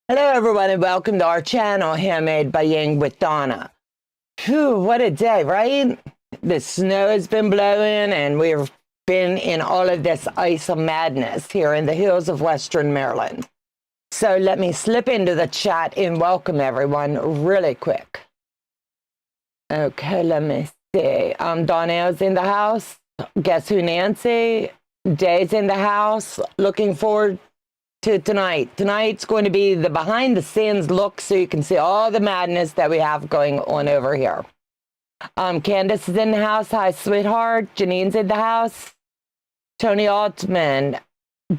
Hello everyone and welcome to our channel, Handmade by Ying with Donna. Phew, what a day, right? The snow has been blowing and we've been in all of this ice of madness here in the hills of Western Maryland. So let me slip into the chat and welcome everyone really quick. Okay, let me see. Donna's in the house. Guess who, Nancy? Day's in the house. Looking forward to tonight. Tonight's going to be the behind the scenes look so you can see all the madness that we have going on over here. Candace is in the house. Hi, sweetheart. Janine's in the house. Tony Altman.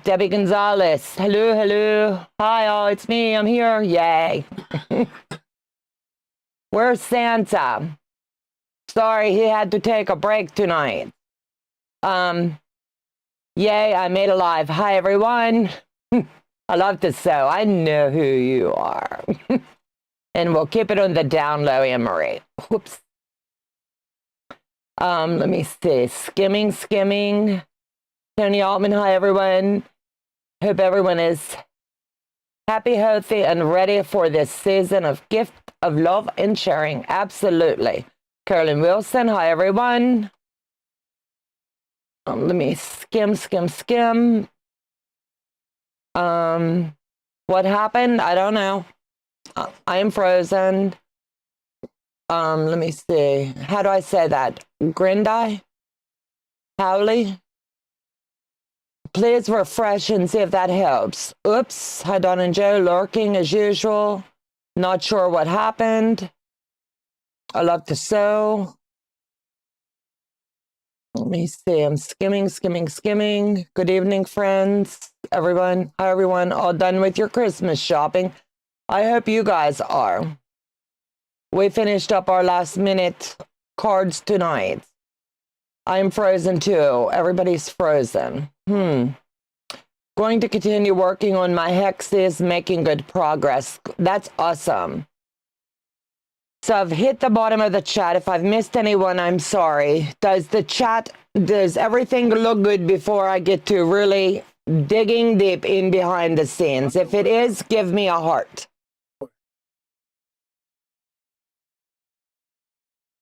Debbie Gonzalez. Hello, hello. Hi, all. It's me. I'm here. Yay. Where's Santa? Sorry, he had to take a break tonight. Yay, I made it live. Hi, everyone. I love to sew. I know who you are. And we'll keep it on the down low, Anne-Marie. Whoops. Let me see. Skimming. Tony Altman, hi, everyone. Hope everyone is happy, healthy, and ready for this season of gift of love and sharing. Absolutely. Carolyn Wilson, hi, everyone. Let me skim. What happened? I don't know. I am frozen. Let me see. How do I say that? Grindi? Howley? Please refresh and see if that helps. Oops. Hi, Don and Joe. Lurking as usual. Not sure what happened. I love to sew. Let me see. I'm skimming. Good evening, friends. Everyone. Hi, everyone. All done with your Christmas shopping? I hope you guys are. We finished up our last minute cards tonight. I'm frozen too. Everybody's frozen. Going to continue working on my hexes, making good progress. That's awesome. So I've hit the bottom of the chat. If I've missed anyone, I'm sorry. Does everything look good before I get to really digging deep in behind the scenes? If it is, give me a heart.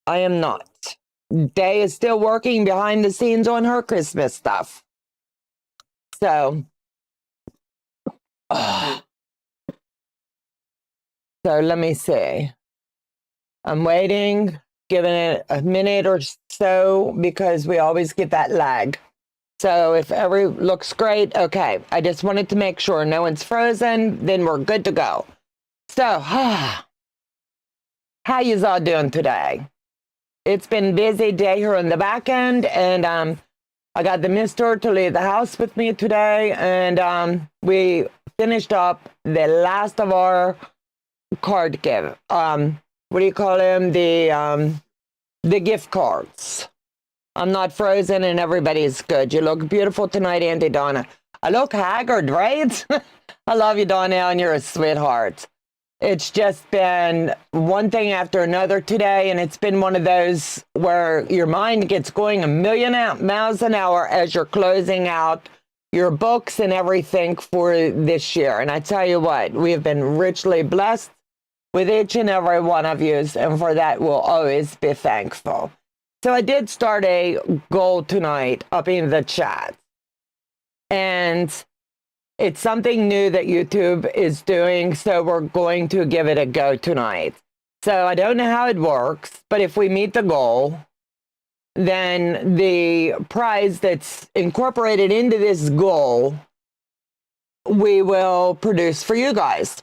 I am not. Day is still working behind the scenes on her Christmas stuff. So let me see. I'm waiting, giving it a minute or so because we always get that lag. So if looks great, okay. I just wanted to make sure no one's frozen, then we're good to go. So, how yous all doing today? It's been a busy day here on the back end, and I got the mister to leave the house with me today, and we finished up the last of our card give. What do you call them? The gift cards. I'm not frozen and everybody's good. You look beautiful tonight, Auntie Donna. I look haggard, right? I love you, Donna, and you're a sweetheart. It's just been one thing after another today, and it's been one of those where your mind gets going a million miles an hour as you're closing out your books and everything for this year. And I tell you what, we have been richly blessed with each and every one of you, and for that we'll always be thankful. So I did start a goal tonight up in the chat, and it's something new that YouTube is doing, so we're going to give it a go tonight. So I don't know how it works, but if we meet the goal, then the prize that's incorporated into this goal, we will produce for you guys.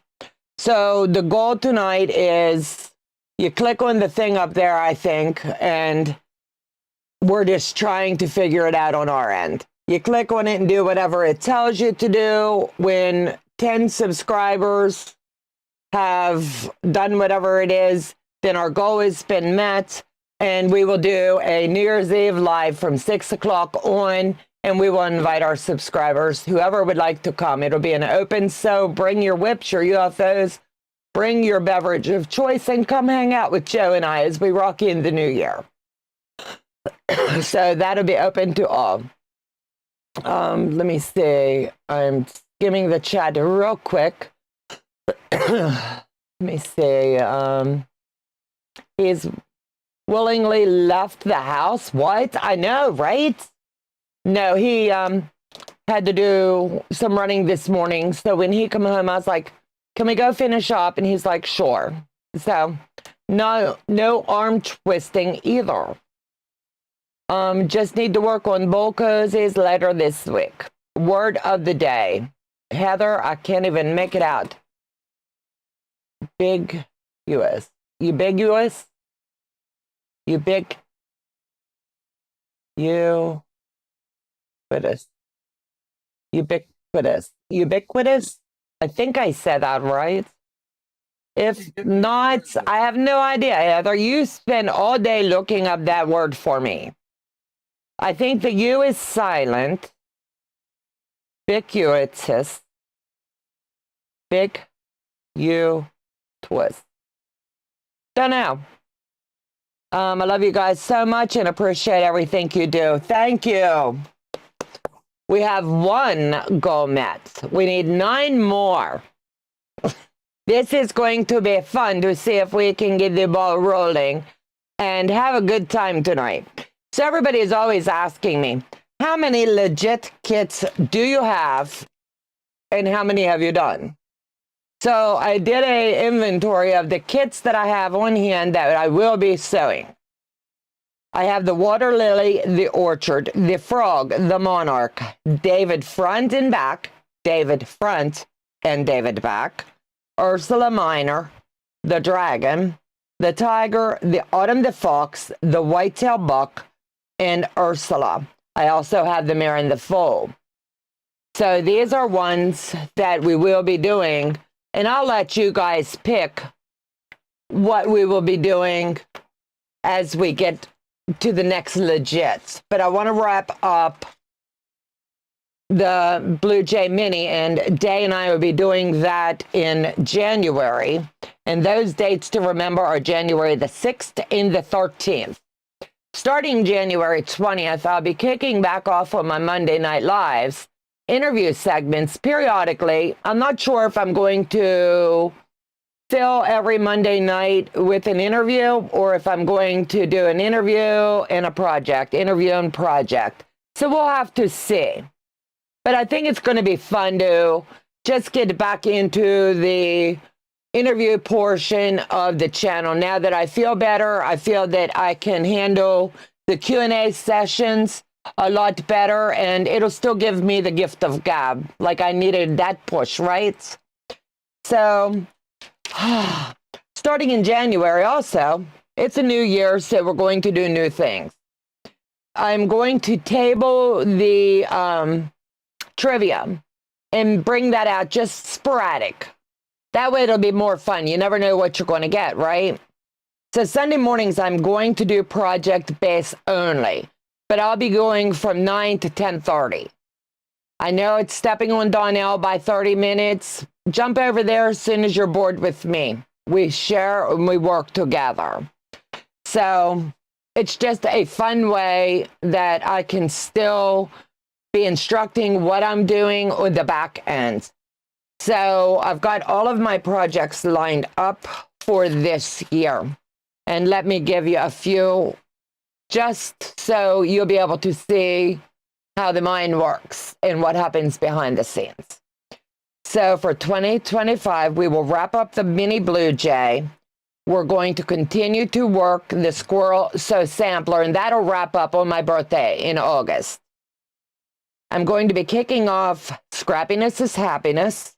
So the goal tonight is you click on the thing up there, I think, and we're just trying to figure it out on our end. You click on it and do whatever it tells you to do. When 10 subscribers have done whatever it is, then our goal has been met, and we will do a New Year's Eve live from 6 o'clock on, and we will invite our subscribers, whoever would like to come. It'll be an open, so bring your whips, your UFOs, bring your beverage of choice, and come hang out with Joe and I as we rock in the new year. So that'll be open to all. Let me see. I'm skimming the chat real quick. Let me see. He's willingly left the house. What? I know, right? No, he had to do some running this morning. So when he come home, I was like, can we go finish up? And he's like, sure. So no arm twisting either. Just need to work on bowl cozies later this week. Word of the day. Heather, I can't even make it out. Big US. Ubiquitous? Ubiquitous. Ubiquitous? I think I said that right. If not, I have no idea, Heather. You spend all day looking up that word for me. I think the U is silent. Ubiquitous. Big U twist. Don't know. I love you guys so much and appreciate everything you do. Thank you. We have one goal met. We need 9 more. This is going to be fun to see if we can get the ball rolling and have a good time tonight. So everybody is always asking me, how many legit kits do you have and how many have you done? So I did a inventory of the kits that I have on hand that I will be sewing. I have the water lily, the orchard, the frog, the monarch, David front and back, David front and David back, Ursula minor, the dragon, the tiger, the autumn the fox, the whitetail buck, and Ursula. I also have the mare in the foal. So these are ones that we will be doing, and I'll let you guys pick what we will be doing as we get to the next legits. But I want to wrap up the Blue Jay Mini, and Day and I will be doing that in January. And those dates to remember are January the 6th and the 13th. Starting January 20th, I'll be kicking back off on my Monday Night Lives, interview segments periodically. I'm not sure if I'm going to fill every Monday night with an interview or if I'm going to do an interview and a project, interview and project. So we'll have to see. But I think it's going to be fun to just get back into the interview portion of the channel. Now that I feel better, I feel that I can handle the Q&A sessions a lot better, and it'll still give me the gift of gab. Like I needed that push, right? So starting in January also, it's a new year, so we're going to do new things. I'm going to table the trivia and bring that out just sporadic. That way it'll be more fun. You never know what you're going to get, right? So Sunday mornings, I'm going to do project based only, but I'll be going from 9 to 10:30. I know it's stepping on Donnell by 30 minutes. Jump over there as soon as you're bored with me. We share and we work together. So it's just a fun way that I can still be instructing what I'm doing on the back end. So I've got all of my projects lined up for this year. And let me give you a few just so you'll be able to see how the mind works and what happens behind the scenes. So for 2025, we will wrap up the mini Blue Jay. We're going to continue to work the Squirrel Sew Sampler, and that'll wrap up on my birthday in August. I'm going to be kicking off Scrappiness is Happiness.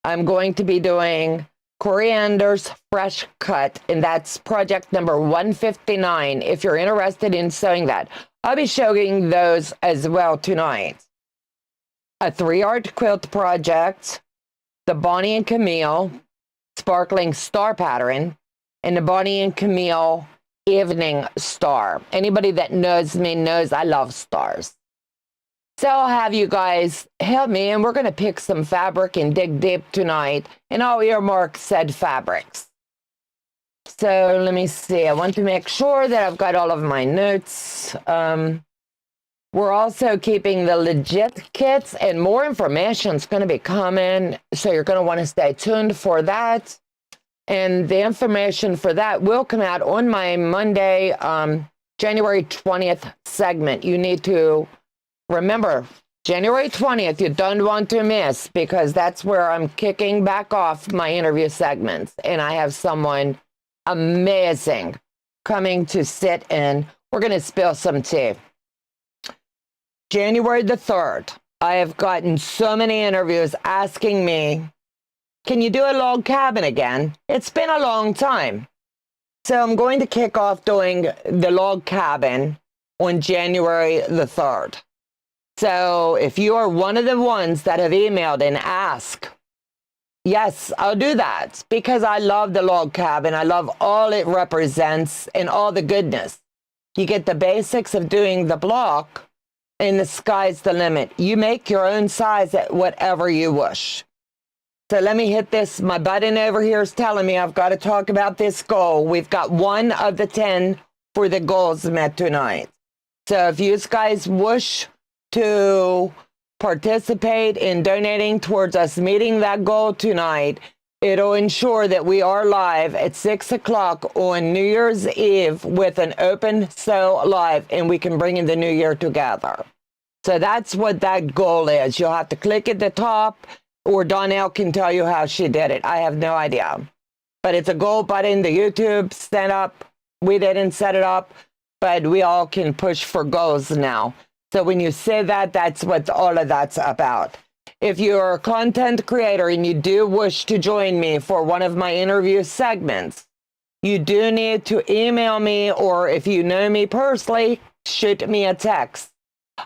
I'm going to be doing Coriander's Fresh Cut, and that's project number 159 if you're interested in sewing that. I'll be showing those as well tonight. A 3-art quilt project, the Bonnie and Camille Sparkling Star Pattern, and the Bonnie and Camille Evening Star. Anybody that knows me knows I love stars. So I'll have you guys help me, and we're going to pick some fabric and dig deep tonight, and I'll earmark said fabrics. So let me see. I want to make sure that I've got all of my notes. We're also keeping the legit kits, and more information is going to be coming. So you're going to want to stay tuned for that. And the information for that will come out on my Monday, January 20th segment. You need to remember January 20th, you don't want to miss, because that's where I'm kicking back off my interview segments. And I have someone amazing coming to sit in. We're going to spill some tea. January the 3rd, I have gotten so many interviews asking me, can you do a log cabin again? It's been a long time. So I'm going to kick off doing the log cabin on January the 3rd. So if you are one of the ones that have emailed and asked, yes, I'll do that, because I love the log cabin. I love all it represents and all the goodness. You get the basics of doing the block, and the sky's the limit. You make your own size at whatever you wish. So let me hit this. My button over here is telling me I've got to talk about this goal. We've got 1 of the 10 for the goals met tonight. So if you guys wish to participate in donating towards us meeting that goal tonight, it'll ensure that we are live at 6 o'clock on New Year's Eve with an open sew live, and we can bring in the new year together. So that's what that goal is. You'll have to click at the top, or Donnell can tell you how she did it. I have no idea. But it's a goal button. The YouTube set up. We didn't set it up, but we all can push for goals now. So when you say that, that's what all of that's about. If you're a content creator and you do wish to join me for one of my interview segments, you do need to email me, or if you know me personally, shoot me a text.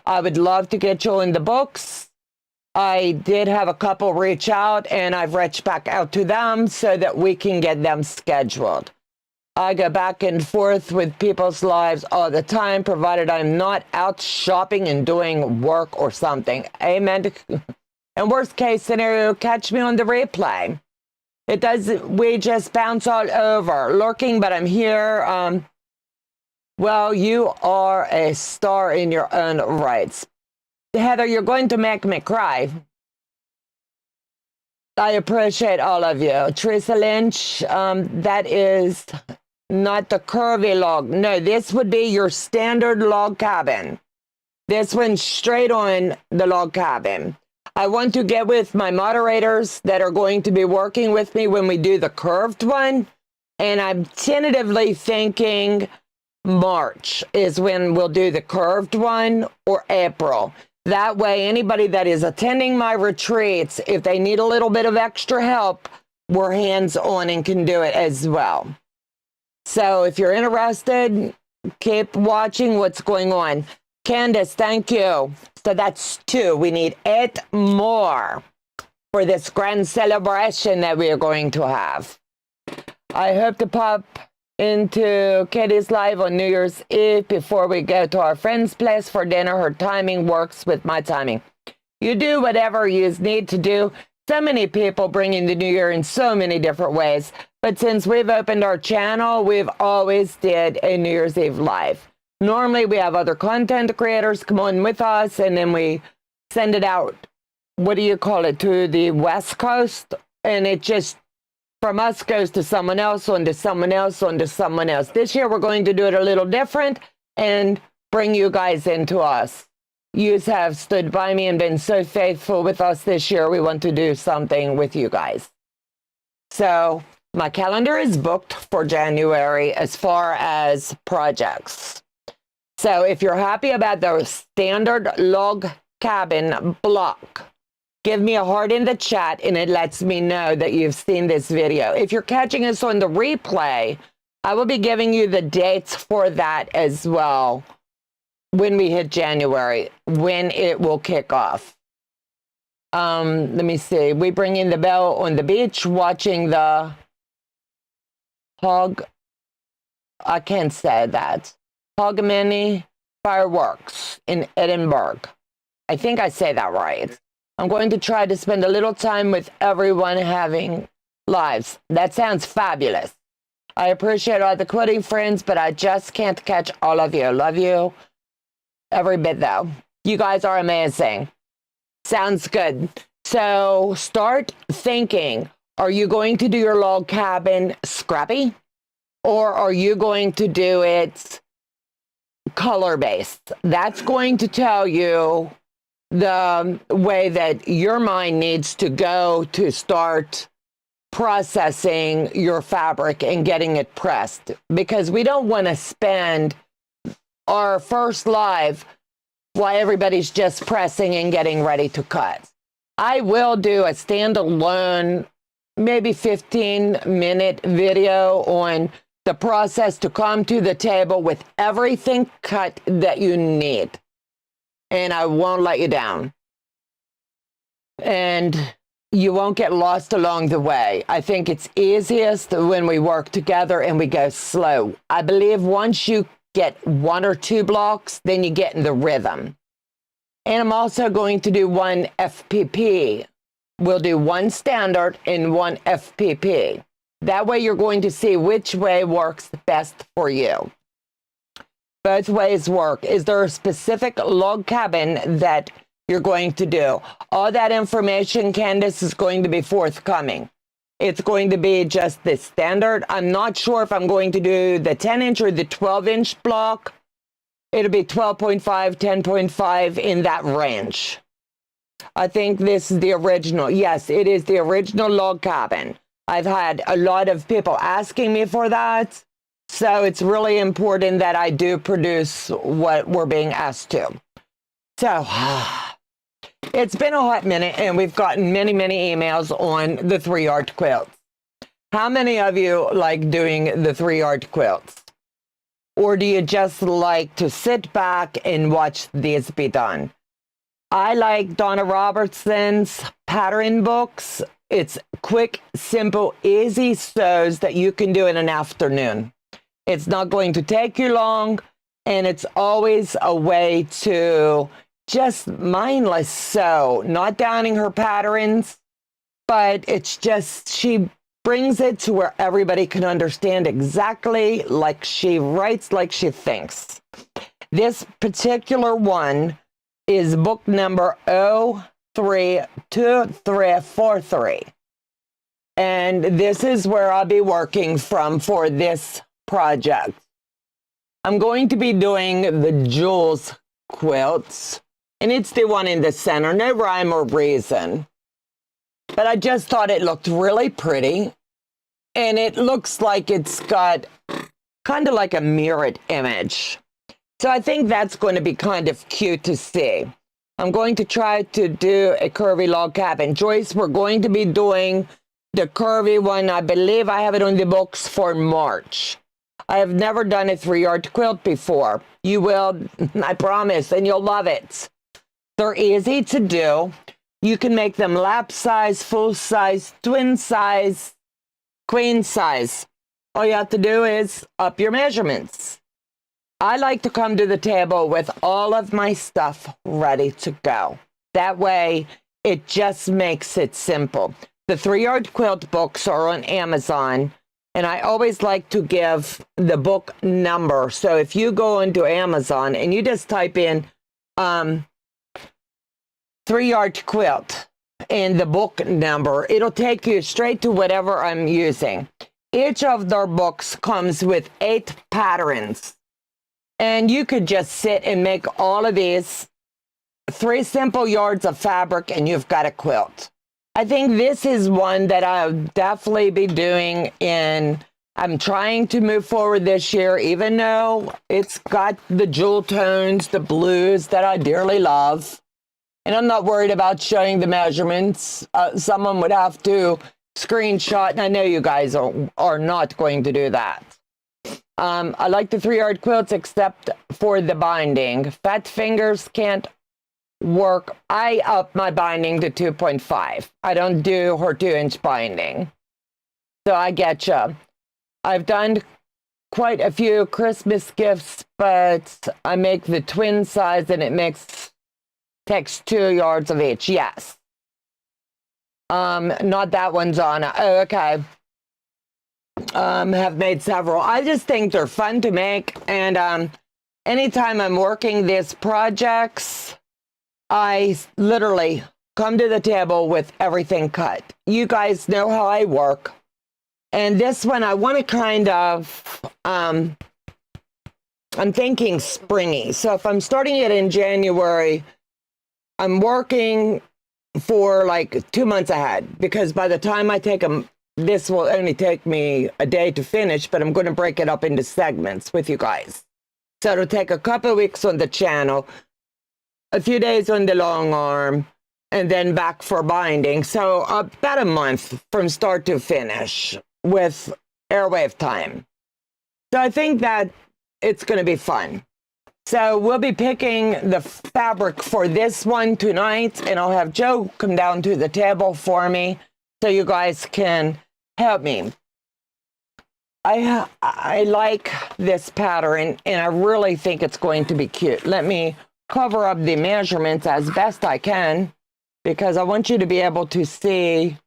I would love to get you in the books. I did have a couple reach out, and I've reached back out to them so that we can get them scheduled. I go back and forth with people's lives all the time, provided I'm not out shopping and doing work or something. Amen. And worst case scenario, catch me on the replay. It does, we just bounce all over, lurking, but I'm here. Well, you are a star in your own rights. Heather, you're going to make me cry. I appreciate all of you. Teresa Lynch, that is not the curvy log. No, this would be your standard log cabin. This one's straight on the log cabin. I want to get with my moderators that are going to be working with me when we do the curved one. And I'm tentatively thinking March is when we'll do the curved one, or April. That way, anybody that is attending my retreats, if they need a little bit of extra help, we're hands-on and can do it as well. So if you're interested, keep watching what's going on. Candace, thank you. So that's 2. We need 8 more for this grand celebration that we are going to have. I hope to pop into Katie's live on New Year's Eve before we go to our friend's place for dinner. Her timing works with my timing. You do whatever you need to do. So many people bring in the new year in so many different ways. But since we've opened our channel, we've always did a New Year's Eve live. Normally we have other content creators come on with us, and then we send it out, what do you call it, to the West Coast, and it just from us goes to someone else, on to someone else, on to someone else. This year we're going to do it a little different and bring you guys into us. You have stood by me and been so faithful with us this year. We want to do something with you guys. So my calendar is booked for January as far as projects. So if you're happy about the standard log cabin block, give me a heart in the chat, and it lets me know that you've seen this video. If you're catching us on the replay, I will be giving you the dates for that as well when we hit January, when it will kick off. Let me see. We bring in the bell on the beach, watching the I can't say that. Hogmanay fireworks in Edinburgh. I think I say that right. I'm going to try to spend a little time with everyone having lives. That sounds fabulous. I appreciate all the quilting friends, but I just can't catch all of you. Love you. every bit though. You guys are amazing. Sounds good. So start thinking, are you going to do your log cabin scrappy? Or are you going to do it color-based? That's going to tell you the way that your mind needs to go to start processing your fabric and getting it pressed, because we don't want to spend our first live while everybody's just pressing and getting ready to cut. I will do a standalone, maybe 15-minute video on the process to come to the table with everything cut that you need. And I won't let you down. And you won't get lost along the way. I think it's easiest when we work together and we go slow. I believe once you get 1 or 2 blocks, then you get in the rhythm. And I'm also going to do 1 FPP. We'll do 1 standard and 1 FPP. That way you're going to see which way works best for you. Both ways work. Is there a specific log cabin that you're going to do? All that information, Candace, is going to be forthcoming. It's going to be just the standard. I'm not sure if I'm going to do the 10-inch or the 12-inch block. It'll be 12.5, 10.5 in that range. I think this is the original. Yes, it is the original log cabin. I've had a lot of people asking me for that. So it's really important that I do produce what we're being asked to. So it's been a hot minute and we've gotten many, many emails on the 3-yard quilts. How many of you like doing the 3-yard quilts? Or do you just like to sit back and watch these be done? I like Donna Robertson's pattern books. It's quick, simple, easy sews that you can do in an afternoon. It's not going to take you long, and it's always a way to just mindless sew, not downing her patterns, but it's just, she brings it to where everybody can understand exactly like she writes, like she thinks. This particular one is book number 032343. And this is where I'll be working from for this project. I'm going to be doing the Jules quilts, and it's the one in the center, no rhyme or reason. But I just thought it looked really pretty, and it looks like it's got kind of like a mirrored image. So I think that's going to be kind of cute to see. I'm going to try to do a curvy log cabin. Joyce, we're going to be doing the curvy one. I believe I have it on the books for March. I have never done a 3-yard quilt before. You will, I promise, and you'll love it. They're easy to do. You can make them lap size, full size, twin size, queen size. All you have to do is up your measurements. I like to come to the table with all of my stuff ready to go. That way, it just makes it simple. The 3-yard quilt books are on Amazon, and I always like to give the book number. So if you go into Amazon and you just type in 3-yard quilt and the book number, it'll take you straight to whatever I'm using. Each of their books comes with 8 patterns. And you could just sit and make all of these 3 simple yards of fabric and you've got a quilt. I think this is one that I'll definitely be doing I'm trying to move forward this year, even though it's got the jewel tones, the blues that I dearly love. And I'm not worried about showing the measurements. Someone would have to screenshot, and I know you guys are not going to do that. I like the 3-yard quilts except for the binding. Fat fingers can't work. I up my binding to 2.5. I don't do her 2-inch binding. So I get you. I've done quite a few Christmas gifts, but I make the twin size and it takes 2 yards of each. Yes. Not that one, Donna. Oh, okay. Have made several. I just think they're fun to make, and anytime I'm working these projects, I literally come to the table with everything cut. You guys know how I work. And this one, I want to kind of, I'm thinking springy. So if I'm starting it in January, I'm working for like 2 months ahead, because by the time I take them, this will only take me a day to finish, but I'm going to break it up into segments with you guys. So it'll take a couple of weeks on the channel, a few days on the long arm, and then back for binding. So about a month from start to finish with airwave time. So I think that it's going to be fun. So we'll be picking the fabric for this one tonight, and I'll have Joe come down to the table for me so you guys can help me. I like this pattern, and I really think it's going to be cute. Let me cover up the measurements as best I can, because I want you to be able to see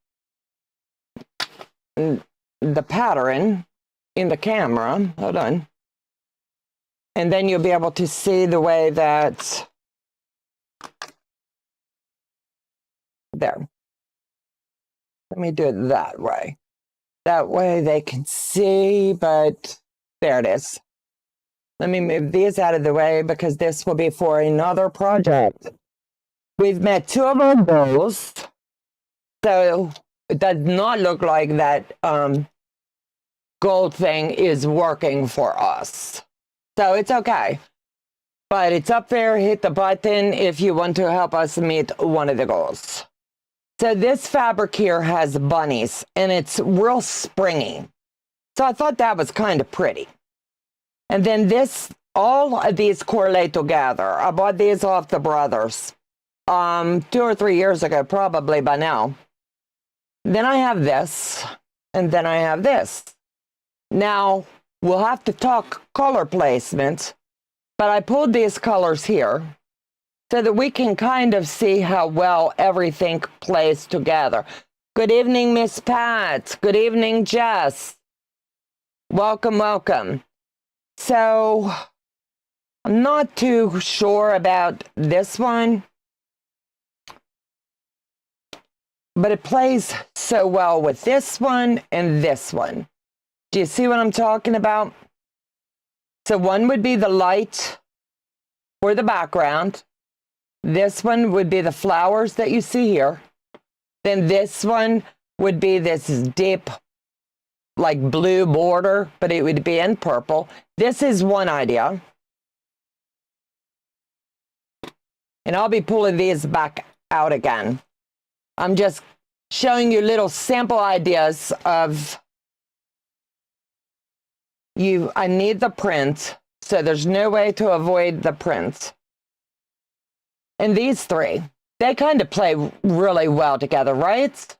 the pattern in the camera. Hold on. And then you'll be able to see the way that, there. Let me do it that way. That way they can see, but there it is. Let me move these out of the way because this will be for another project. We've met 2 of our goals. So it does not look like that gold thing is working for us. So it's okay. But it's up there. Hit the button if you want to help us meet one of the goals. So this fabric here has bunnies, and it's real springy. So I thought that was kind of pretty. And then this, all of these correlate together. I bought these off the brothers 2 or 3 years ago, probably by now. Then I have this, and then I have this. Now, we'll have to talk color placement, but I pulled these colors here so that we can kind of see how well everything plays together. Good evening, Miss Pat. Good evening, Jess. Welcome, welcome. So, I'm not too sure about this one, but it plays so well with this one and this one. Do you see what I'm talking about? So one would be the light for the background. This one would be the flowers that you see here. Then this one would be this deep, like blue border, but it would be in purple. This is one idea. And I'll be pulling these back out again. I'm just showing you little sample ideas of I need the print, so there's no way to avoid the print. And these 3, they kind of play really well together, right?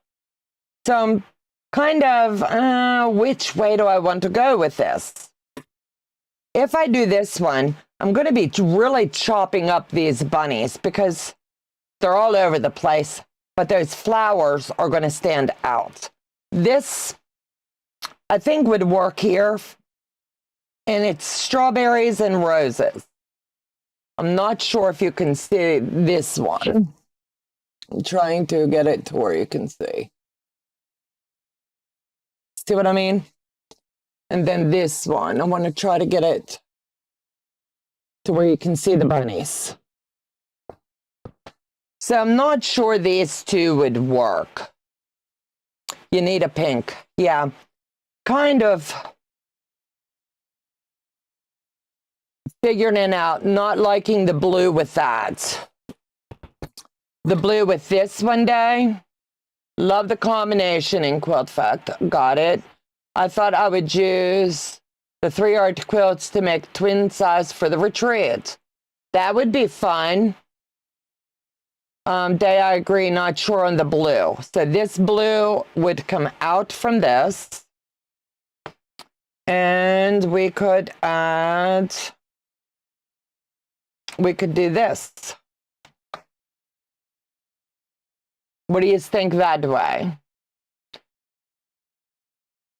So I'm kind of, which way do I want to go with this? If I do this one, I'm going to be really chopping up these bunnies because they're all over the place, but those flowers are going to stand out. This, I think, would work here. And it's strawberries and roses. I'm not sure if you can see this one. I'm trying to get it to where you can see. See what I mean? And then this one, I want to try to get it to where you can see the bunnies. So I'm not sure these 2 would work. You need a pink. Yeah, kind of figuring it out, not liking the blue with that. The blue with this one day. Love the combination in Quilt Fact. Got it. I thought I would use the 3 art quilts to make twin size for the retreat. That would be fun. Day, I agree, not sure on the blue. So this blue would come out from this. And we could add... we could do this. What do you think that way?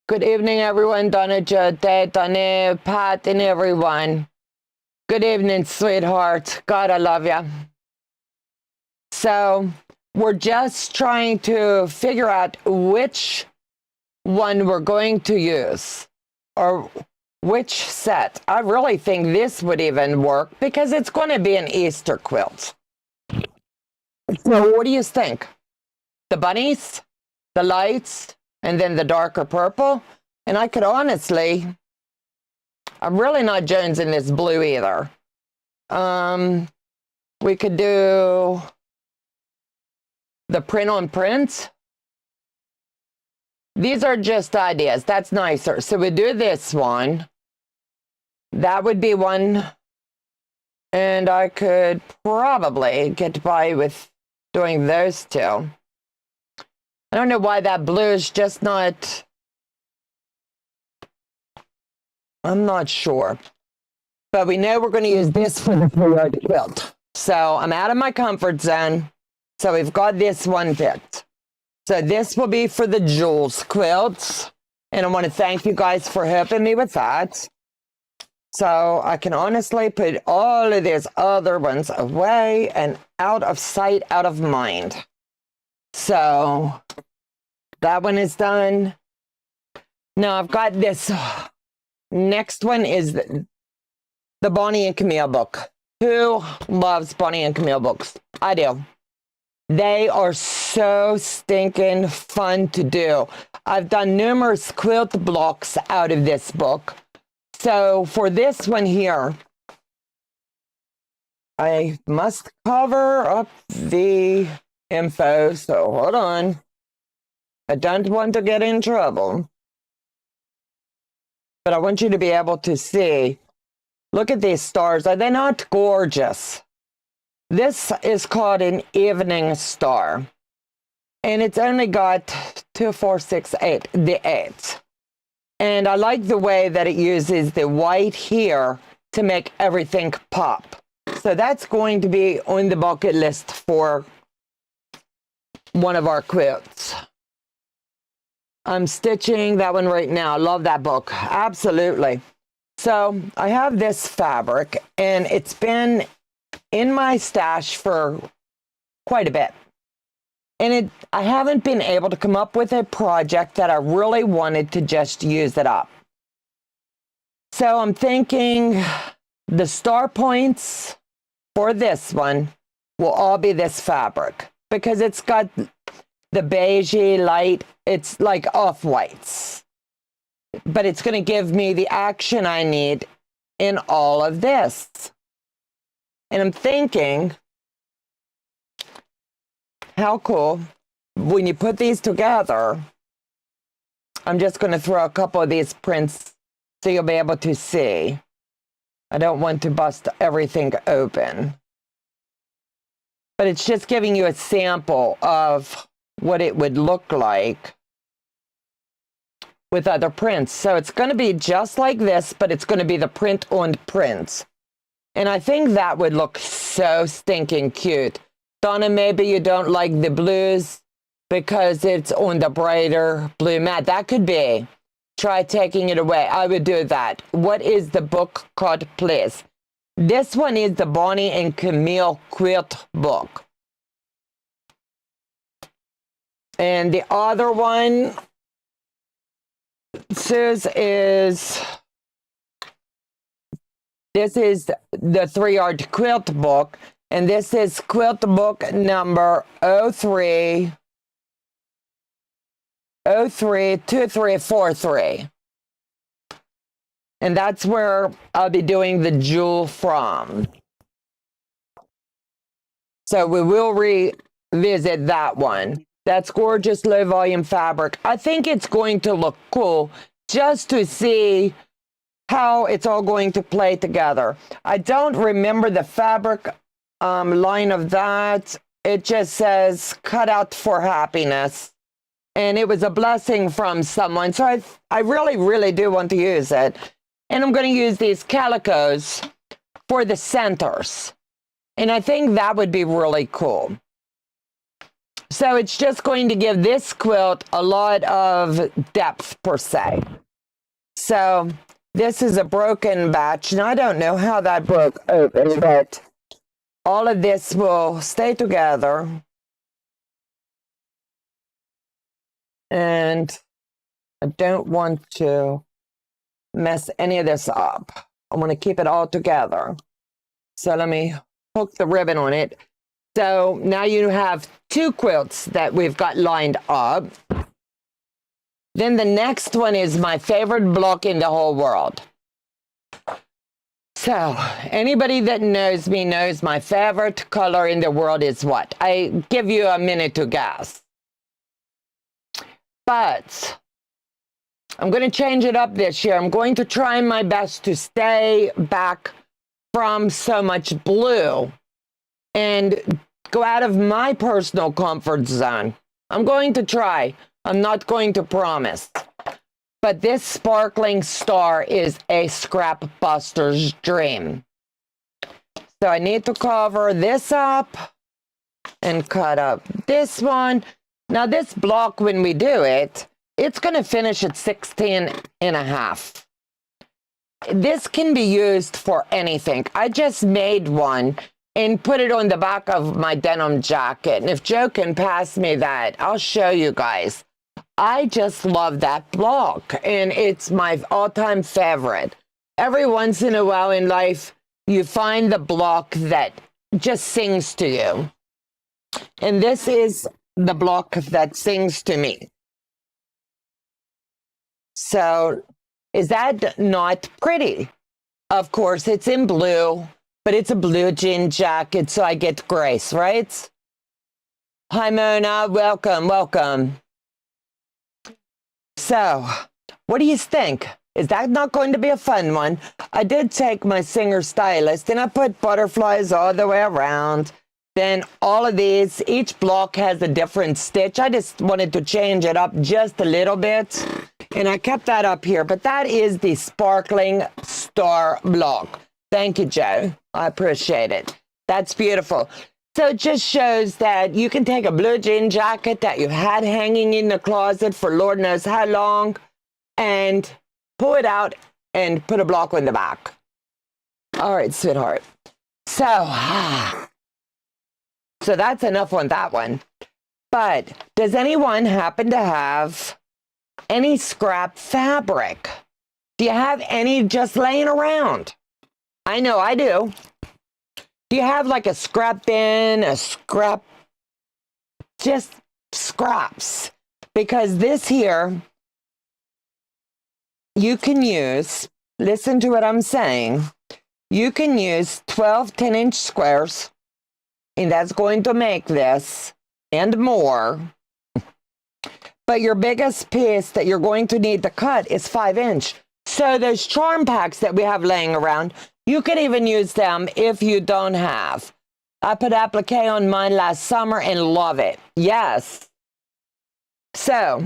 Good evening, everyone. Donna, Jade, Donna, Pat, and everyone. Good evening, sweetheart. God, I love you. So we're just trying to figure out which one we're going to use or which set. I really think this would even work because it's going to be an Easter quilt. So what do you think? The bunnies, the lights, and then the darker purple? And I could honestly, I'm really not jonesing this blue either. We could do the print on print. These are just ideas. That's nicer. So we do this one. That would be one. And I could probably get by with doing those two. I don't know why that blue is just not. I'm not sure. But we know we're going to use this for the 3-yard quilt. So I'm out of my comfort zone. So we've got this one picked. So this will be for the Jules quilts. And I want to thank you guys for helping me with that. So I can honestly put all of these other ones away and out of sight, out of mind. So that one is done. Now I've got this. Next one is the Bonnie and Camille book. Who loves Bonnie and Camille books? I do. They are so stinking fun to do. I've done numerous quilt blocks out of this book. So for this one here, I must cover up the info. So hold on. I don't want to get in trouble. But I want you to be able to see. Look at these stars. Are they not gorgeous? This is called an evening star. And it's only got 2, 4, 6, 8, the 8. And I like the way that it uses the white here to make everything pop. So that's going to be on the bucket list for one of our quilts. I'm stitching that one right now. I love that book. Absolutely. So I have this fabric, and it's been in my stash for quite a bit. And I haven't been able to come up with a project that I really wanted to just use it up. So I'm thinking the star points for this one will all be this fabric because it's got the beigey light. It's like off-whites. But it's going to give me the action I need in all of this. And I'm thinking, how cool, when you put these together, I'm just going to throw a couple of these prints so you'll be able to see. I don't want to bust everything open. But it's just giving you a sample of what it would look like with other prints. So it's going to be just like this, but it's going to be the print on print. And I think that would look so stinking cute. Donna, maybe you don't like the blues because it's on the brighter blue matte. That could be. Try taking it away. I would do that. What is the book called, please? This one is the Bonnie and Camille quilt book. And the other one, Suze, is... This is the 3-yard quilt book, and this is quilt book number 032343. And that's where I'll be doing the jewel from. So we will revisit that one. That's gorgeous low volume fabric. I think it's going to look cool just to see how it's all going to play together. I don't remember the fabric line of that. It just says cut out for happiness. And it was a blessing from someone. So I really, really do want to use it. And I'm going to use these calicos for the centers. And I think that would be really cool. So it's just going to give this quilt a lot of depth per se. So This is a broken batch, and I don't know how that broke open, but all of this will stay together. And I don't want to mess any of this up. I want to keep it all together. So let me hook the ribbon on it. So now you have 2 quilts that we've got lined up. Then the next one is my favorite block in the whole world. So anybody that knows me knows my favorite color in the world is what? I give you a minute to guess. But I'm going to change it up this year. I'm going to try my best to stay back from so much blue and go out of my personal comfort zone. I'm going to try. I'm not going to promise. But this sparkling star is a scrap buster's dream. So I need to cover this up and cut up this one. Now this block, when we do it, it's going to finish at 16.5. This can be used for anything. I just made one and put it on the back of my denim jacket. And if Joe can pass me that, I'll show you guys. I just love that block, and it's my all-time favorite. Every once in a while in life, you find the block that just sings to you. And this is the block that sings to me. So, is that not pretty? Of course, it's in blue, but it's a blue jean jacket, so I get grace, right? Hi, Mona. Welcome, welcome. So, what do you think? Is that not going to be a fun one? I did take my Singer stylist and I put butterflies all the way around. Then all of these, each block has a different stitch. I just wanted to change it up just a little bit. And I kept that up here. But that is the sparkling star block. Thank you, Joe. I appreciate it. That's beautiful. So it just shows that you can take a blue jean jacket that you had hanging in the closet for Lord knows how long and pull it out and put a block on the back. All right, sweetheart. So that's enough on that one. But does anyone happen to have any scrap fabric? Do you have any just laying around? I know I do. Do you have like a scrap bin, a scrap, just scraps? Because this here, you can use, listen to what I'm saying, you can use 12 10-inch squares, and that's going to make this and more. But your biggest piece that you're going to need to cut is 5-inch. So those charm packs that we have laying around, you can even use them if you don't have. I put applique on mine last summer and love it. Yes. So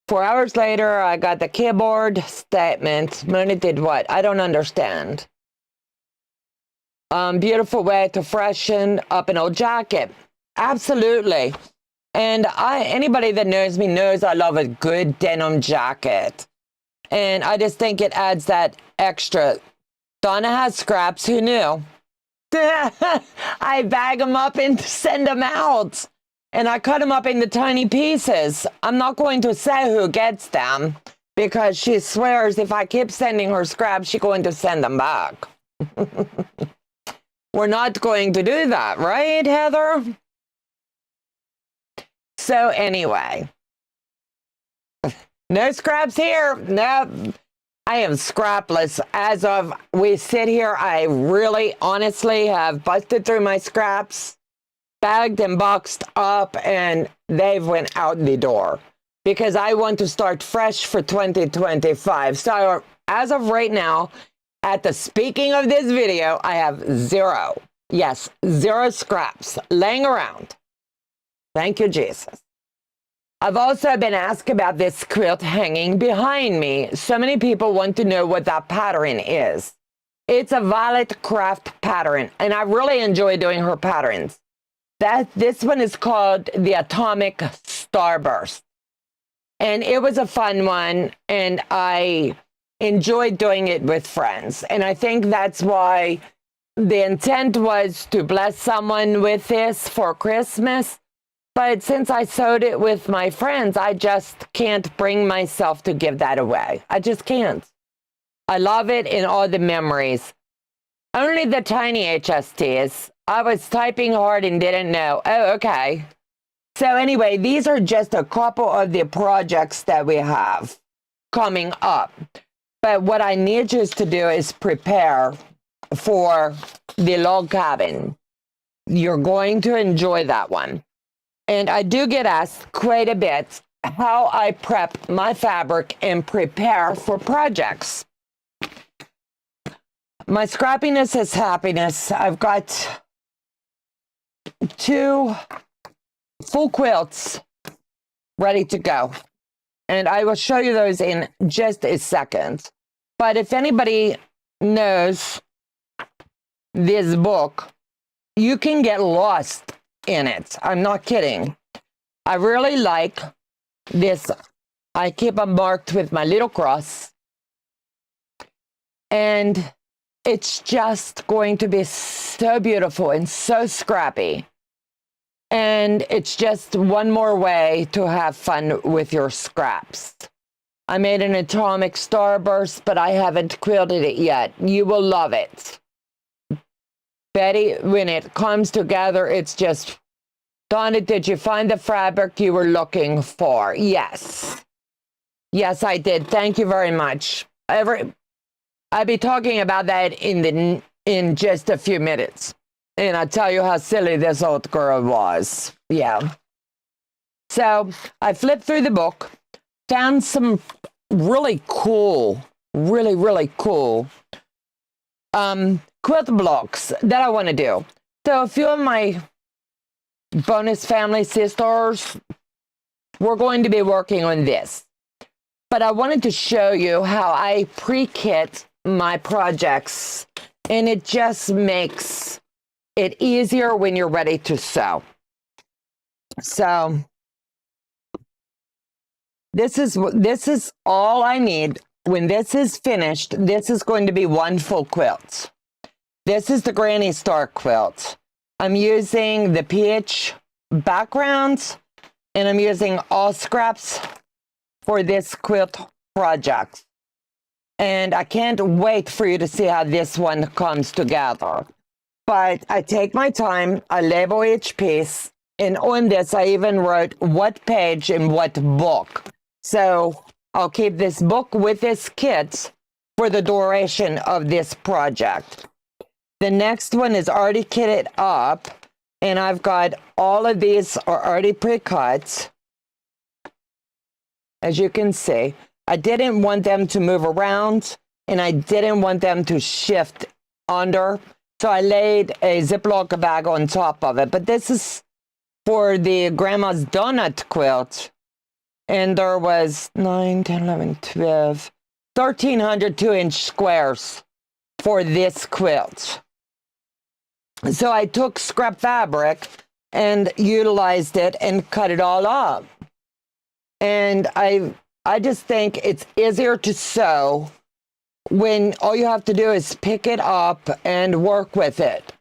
4 hours later, I got the keyboard statement. Mona did what? I don't understand. Beautiful way to freshen up an old jacket. Absolutely. And anybody that knows me knows I love a good denim jacket. And I just think it adds that extra. Donna has scraps. Who knew? I bag them up and send them out. And I cut them up into tiny pieces. I'm not going to say who gets them because she swears if I keep sending her scraps, she's going to send them back. We're not going to do that, right, Heather? So anyway, no scraps here. No, I am scrapless. As of we sit here, I really honestly have busted through my scraps, bagged and boxed up, and they've went out the door because I want to start fresh for 2025. So as of right now, at the speaking of this video, I have zero scraps laying around. Thank you, Jesus. I've also been asked about this quilt hanging behind me. So many people want to know what that pattern is. It's a Violet Craft pattern, and I really enjoy doing her patterns. This one is called the Atomic Starburst. And it was a fun one, and I enjoy doing it with friends. And I think that's why the intent was to bless someone with this for Christmas. But since I sewed it with my friends, I just can't bring myself to give that away. I just can't. I love it in all the memories. Only the tiny HSTs. I was typing hard and didn't know. Oh, okay. So anyway, these are just a couple of the projects that we have coming up. But what I need you to do is prepare for the log cabin. You're going to enjoy that one. And I do get asked quite a bit how I prep my fabric and prepare for projects. My scrappiness is happiness. I've got 2 full quilts ready to go. And I will show you those in just a second. But if anybody knows this book, you can get lost in it. I'm not kidding. I really like this. I keep them marked with my little cross. And it's just going to be so beautiful and so scrappy. And it's just one more way to have fun with your scraps. I made an atomic starburst, but I haven't quilted it yet. You will love it. Betty, when it comes together, it's just, Donna, did you find the fabric you were looking for? Yes. Yes, I did. Thank you very much. I'll be talking about that in just a few minutes. And I'll tell you how silly this old girl was. Yeah. So I flipped through the book, found some really cool, really cool quilt blocks that I want to do. So a few of my bonus family sisters, we're going to be working on this. But I wanted to show you how I pre-kit my projects, and it just makes it easier when you're ready to sew. So this is all I need. When this is finished, this is going to be one full quilt. This is the Granny Star quilt. I'm using the peach background, and I'm using all scraps for this quilt project. And I can't wait for you to see how this one comes together. But I take my time, I label each piece, and on this I even wrote what page and what book. So I'll keep this book with this kit for the duration of this project. The next one is already kitted up, and I've got all of these are already pre-cut. As you can see, I didn't want them to move around, and I didn't want them to shift under. So I laid a Ziploc bag on top of it. But this is for the Grandma's Donut quilt. And there was 9, 10, 11, 12, 1,300 2-inch squares for this quilt. So I took scrap fabric and utilized it and cut it all up. And I just think it's easier to sew when all you have to do is pick it up and work with it.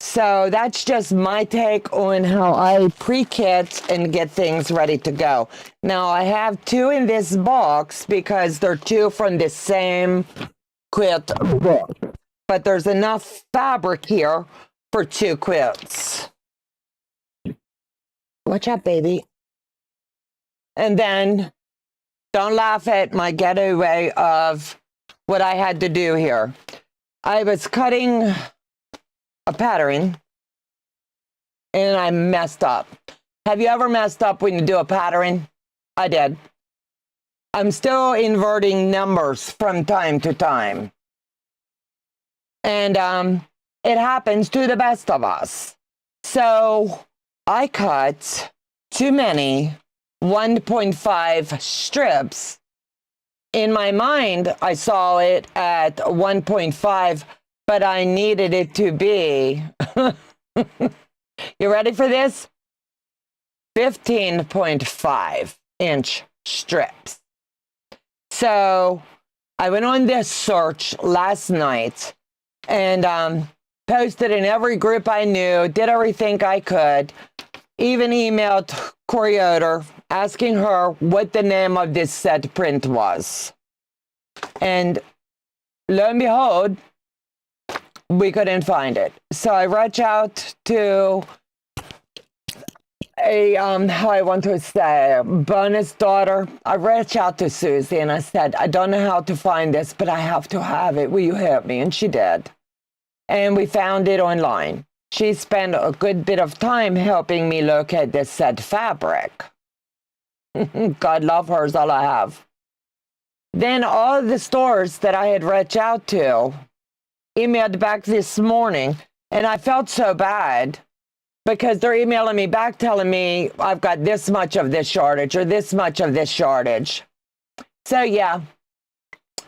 So that's just my take on how I pre-kit and get things ready to go. Now I have 2 in this box because they're 2 from the same quilt book. But there's enough fabric here for 2 quilts. Watch out, baby. And then don't laugh at my getaway of what I had to do here. I was cutting a pattern and I messed up. Have you ever messed up when you do a pattern? I did. I'm still inverting numbers from time to time. And it happens to the best of us. So I cut too many 1.5 strips. In my mind, I saw it at 1.5, but I needed it to be, you ready for this? 15.5 inch strips. So I went on this search last night and posted in every group I knew, did everything I could, even emailed Quilter asking her what the name of this set print was. And lo and behold, we couldn't find it. So I reached out to a, how I want to say, bonus daughter. I reached out to Susie and I said, I don't know how to find this, but I have to have it. Will you help me? And she did. And we found it online. She spent a good bit of time helping me locate this said fabric. God love her is all I have. Then all the stores that I had reached out to emailed back this morning, and I felt so bad because they're emailing me back telling me I've got this much of this shortage or this much of this shortage. So yeah,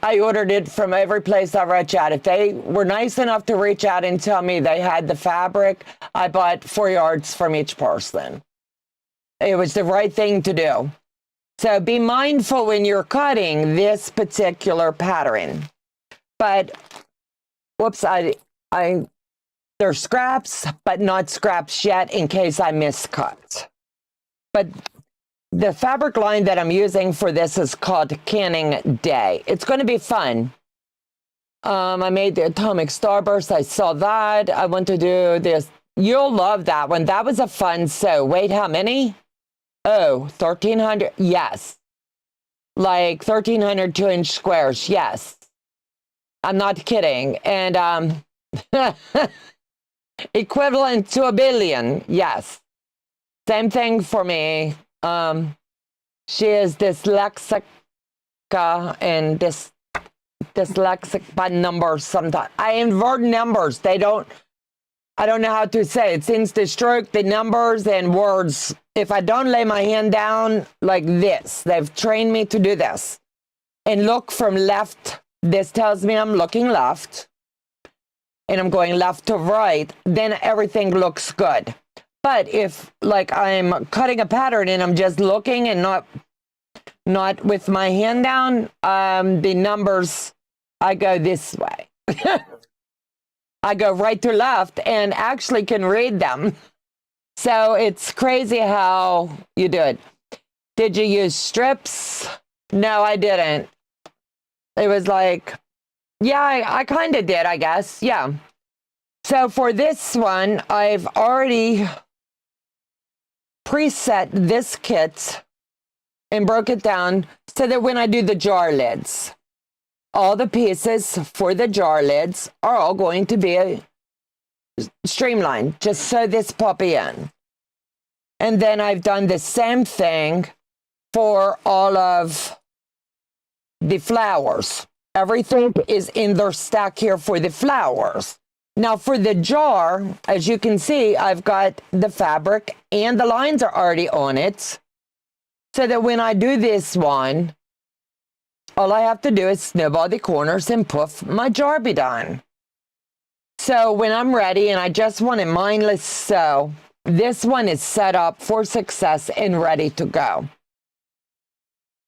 I ordered it from every place I reached out. If they were nice enough to reach out and tell me they had the fabric, I bought 4 yards from each person. It was the right thing to do. So be mindful when you're cutting this particular pattern. But, whoops, there's scraps, but not scraps yet in case I miscut. But the fabric line that I'm using for this is called Canning Day. It's going to be fun. I made the Atomic Starburst. I saw that. I want to do this. You'll love that one. That was a fun sew. Wait, how many? Oh, 1,300. Yes. Like 1,300 2-inch squares. Yes. I'm not kidding. And equivalent to 1 billion. Yes. Same thing for me. She is dyslexic and dyslexic by numbers sometimes. I invert numbers. I don't know how to say it. Since the stroke, the numbers and words, if I don't lay my hand down like this, they've trained me to do this. And look from left. This tells me I'm looking left. And I'm going left to right. Then everything looks good. But if, like, I'm cutting a pattern and I'm just looking and not with my hand down, the numbers, I go this way. I go right to left and actually can read them. So it's crazy how you do it. Did you use strips? No, I didn't. It was like, yeah, I kind of did, I guess. Yeah. So for this one, I've already preset this kit and broke it down so that when I do the jar lids, all the pieces for the jar lids are all going to be streamlined. Just sew this puppy in. And then I've done the same thing for all of the flowers. Everything is in their stack here for the flowers. Now for the jar, as you can see, I've got the fabric and the lines are already on it. So that when I do this one, all I have to do is snowball the corners and poof, my jar be done. So when I'm ready and I just want a mindless sew, this one is set up for success and ready to go.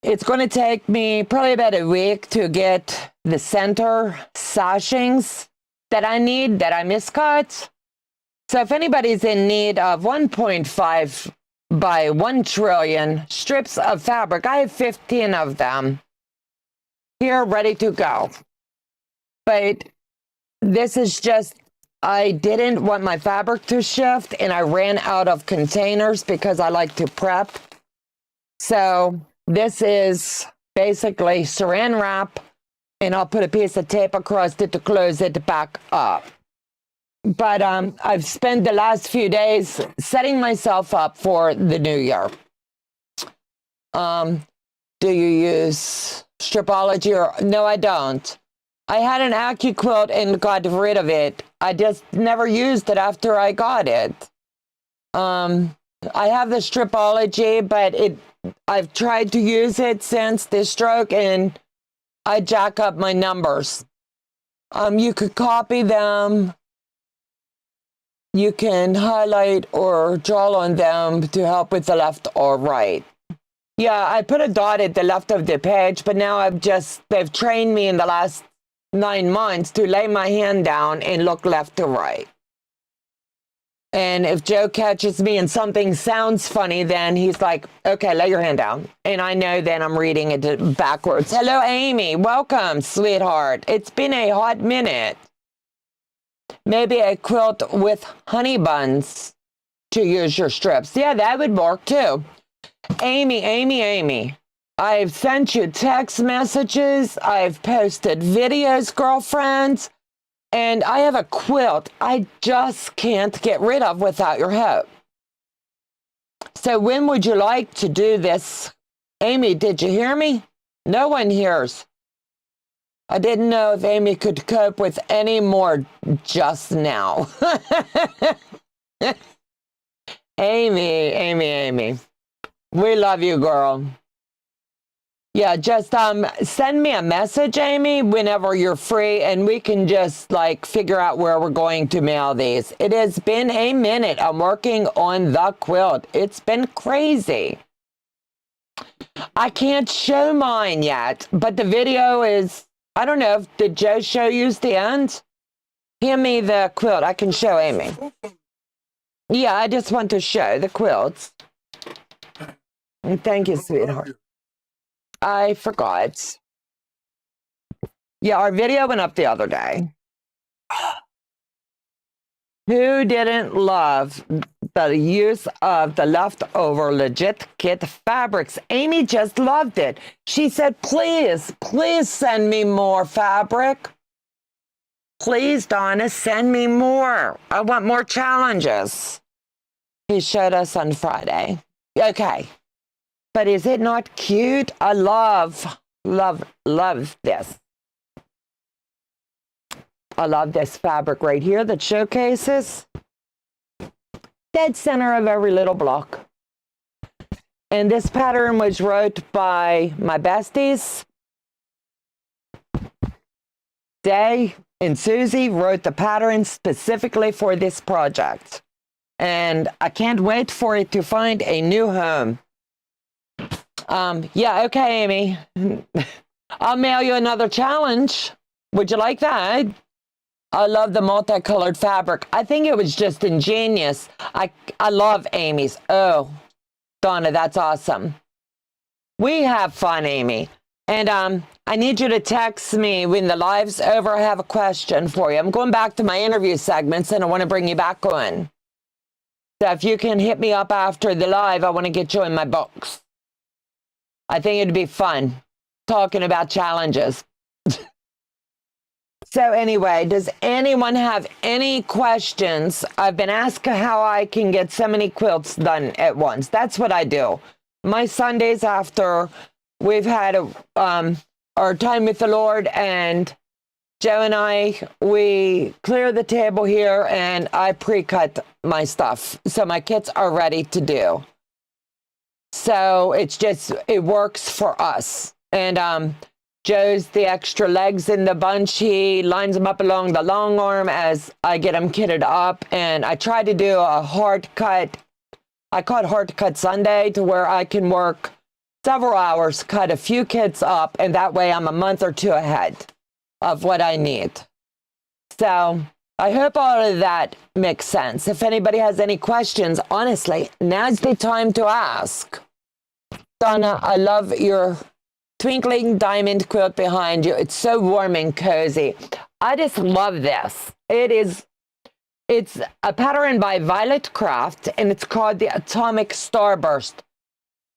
It's going to take me probably about a week to get the center sashings that I need, that I miscut. So if anybody's in need of 1.5 by 1 trillion strips of fabric, I have 15 of them here ready to go. But this is just, I didn't want my fabric to shift and I ran out of containers because I like to prep. So this is basically saran wrap and I'll put a piece of tape across it to close it back up. But I've spent the last few days setting myself up for the new year. Do you use Stripology or no, I don't. I had an AccuQuilt and got rid of it. I just never used it after I got it. I have the Stripology, but I've tried to use it since this stroke and I jack up my numbers. You could copy them. You can highlight or draw on them to help with the left or right. Yeah, I put a dot at the left of the page, but now they've trained me in the last 9 months to lay my hand down and look left to right. And if Joe catches me and something sounds funny, then he's like, okay, lay your hand down. And I know then I'm reading it backwards. Hello, Amy. Welcome, sweetheart. It's been a hot minute. Maybe a quilt with honey buns to use your strips. Yeah, that would work too. Amy. I've sent you text messages. I've posted videos, girlfriends. And I have a quilt I just can't get rid of without your help. So when would you like to do this? Amy, did you hear me? No one hears. I didn't know if Amy could cope with any more just now. Amy. We love you, girl. Yeah, just send me a message, Amy, whenever you're free, and we can just like figure out where we're going to mail these. It has been a minute. I'm working on the quilt. It's been crazy. I can't show mine yet, but the video is, I don't know, did Joe show you the end? Hand me the quilt. I can show Amy. Yeah, I just want to show the quilts. Thank you, sweetheart. I forgot. Yeah, our video went up the other day. Who didn't love the use of the leftover legit kit fabrics? Amy just loved it. She said, please send me more fabric. Please, Donna, send me more. I want more challenges. He showed us on Friday. Okay. But is it not cute? I love this. I love this fabric right here that showcases dead center of every little block. And this pattern was wrote by my besties. Day and Susie wrote the pattern specifically for this project. And I can't wait for it to find a new home. Yeah, okay, Amy. I'll mail you another challenge. Would you like that? I love the multicolored fabric. I think it was just ingenious. I love Amy's. Oh, Donna, that's awesome. We have fun, Amy. And I need you to text me when the live's over. I have a question for you. I'm going back to my interview segments, and I want to bring you back on. So if you can hit me up after the live, I want to get you in my books. I think it'd be fun talking about challenges. So anyway, does anyone have any questions? I've been asked how I can get so many quilts done at once. That's what I do. My Sundays after we've had our time with the Lord, and Joe and I, we clear the table here and I pre-cut my stuff. So my kits are ready to do. So it works for us. And Joe's the extra legs in the bunch. He lines them up along the long arm as I get them kitted up. And I try to do a hard cut. I call it hard cut Sunday, to where I can work several hours, cut a few kits up, and that way I'm a month or two ahead of what I need. So I hope all of that makes sense. If anybody has any questions, honestly, now's the time to ask. Donna, I love your twinkling diamond quilt behind you. It's so warm and cozy. I just love this. It's a pattern by Violet Craft, and it's called the Atomic Starburst.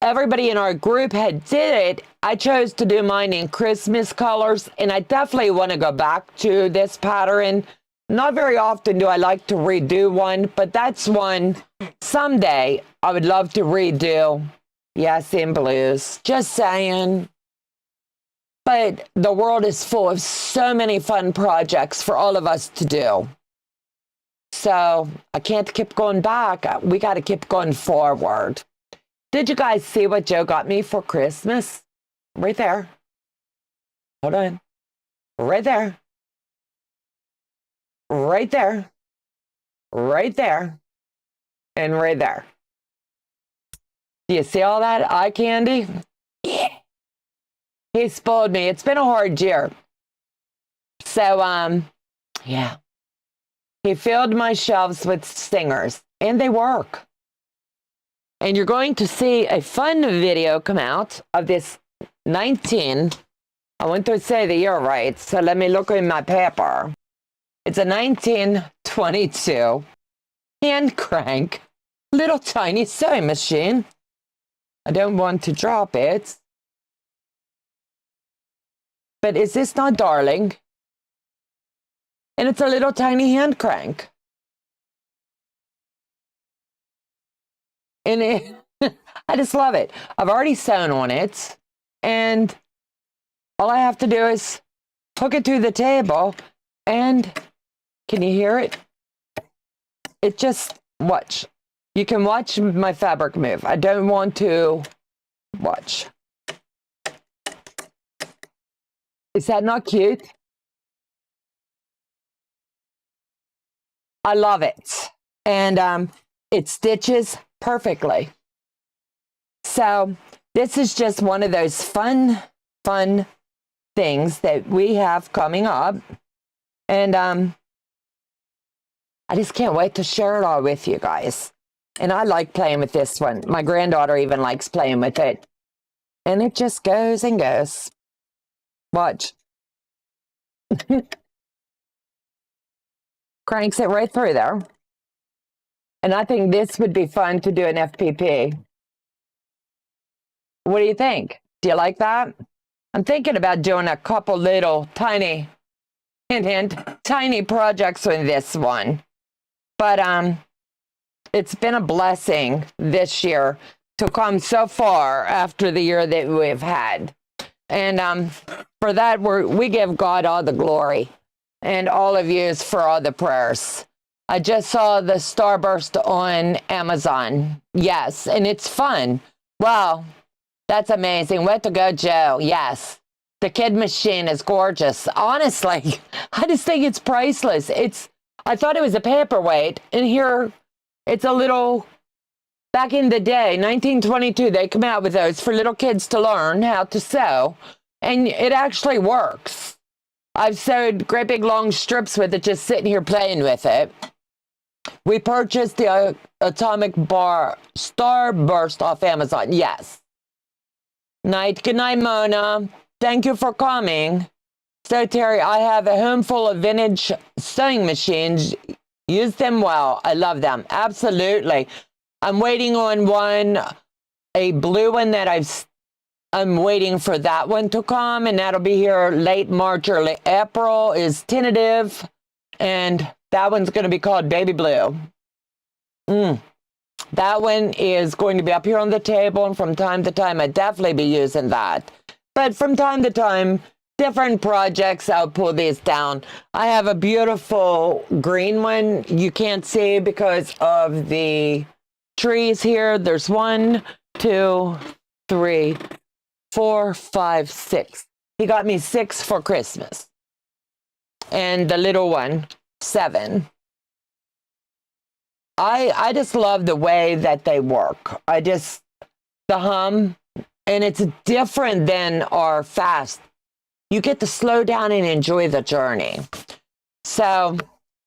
Everybody in our group did it. I chose to do mine in Christmas colors, and I definitely want to go back to this pattern. Not very often do I like to redo one, but that's one someday I would love to redo. Yes, in blues. Just saying. But the world is full of so many fun projects for all of us to do. So I can't keep going back. We got to keep going forward. Did you guys see what Joe got me for Christmas? Right there. Hold on. Right there. Right there. Right there. And right there. Do you see all that eye candy? Yeah. He spoiled me. It's been a hard year. So, yeah. He filled my shelves with stingers, and they work. And you're going to see a fun video come out of this 19. I want to say the year right, so let me look in my paper. It's a 1922 hand crank, little tiny sewing machine. I don't want to drop it. But is this not darling? And it's a little tiny hand crank. And I just love it. I've already sewn on it. And all I have to do is hook it to the table. And can you hear it? It just, watch. You can watch my fabric move. I don't want to watch. Is that not cute? I love it. And it stitches perfectly. So this is just one of those fun things that we have coming up. And I just can't wait to share it all with you guys. And I like playing with this one. My granddaughter even likes playing with it. And it just goes and goes. Watch. Cranks it right through there. And I think this would be fun to do an FPP. What do you think? Do you like that? I'm thinking about doing a couple little tiny, hint, hint, tiny projects with this one. But it's been a blessing this year to come so far after the year that we've had. And for that, we give God all the glory and all of you for all the prayers. I just saw the Starburst on Amazon. Yes, and it's fun. Wow, that's amazing. Way to go, Joe. Yes, the kid machine is gorgeous. Honestly, I just think it's priceless. I thought it was a paperweight, and here it's a little, back in the day, 1922, they come out with those for little kids to learn how to sew, and it actually works. I've sewed great big long strips with it, just sitting here playing with it. We purchased the Atomic Bar Starburst off Amazon. Yes. Good night, Mona. Thank you for coming. So, Terry, I have a home full of vintage sewing machines. Use them well. I love them. Absolutely. I'm waiting on a blue one that I'm waiting for that one to come, and that'll be here late March, early April is tentative, and that one's going to be called Baby Blue. That one is going to be up here on the table, and from time to time, I'll definitely be using that. But from time to time, different projects, I'll pull these down. I have a beautiful green one you can't see because of the trees here. There's 1, 2, 3, 4, 5, 6. He got me 6 for Christmas. And the little one, 7. I just love the way that they work. The hum, and it's different than our fast. You get to slow down and enjoy the journey. So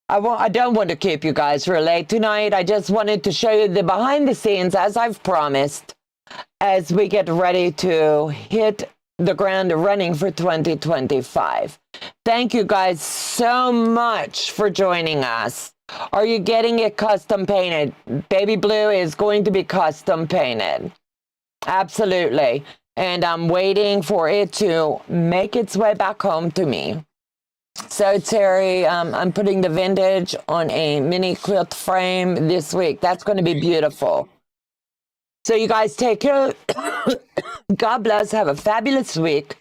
I don't want to keep you guys real late tonight. I just wanted to show you the behind the scenes, as I've promised, as we get ready to hit the ground running for 2025. Thank you guys so much for joining us. Are you getting it custom painted? Baby Blue is going to be custom painted. Absolutely. And I'm waiting for it to make its way back home to me. So, Terry, I'm putting the vintage on a mini quilt frame this week. That's going to be beautiful. So you guys take care. God bless. Have a fabulous week.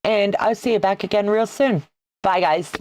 And I'll see you back again real soon. Bye, guys.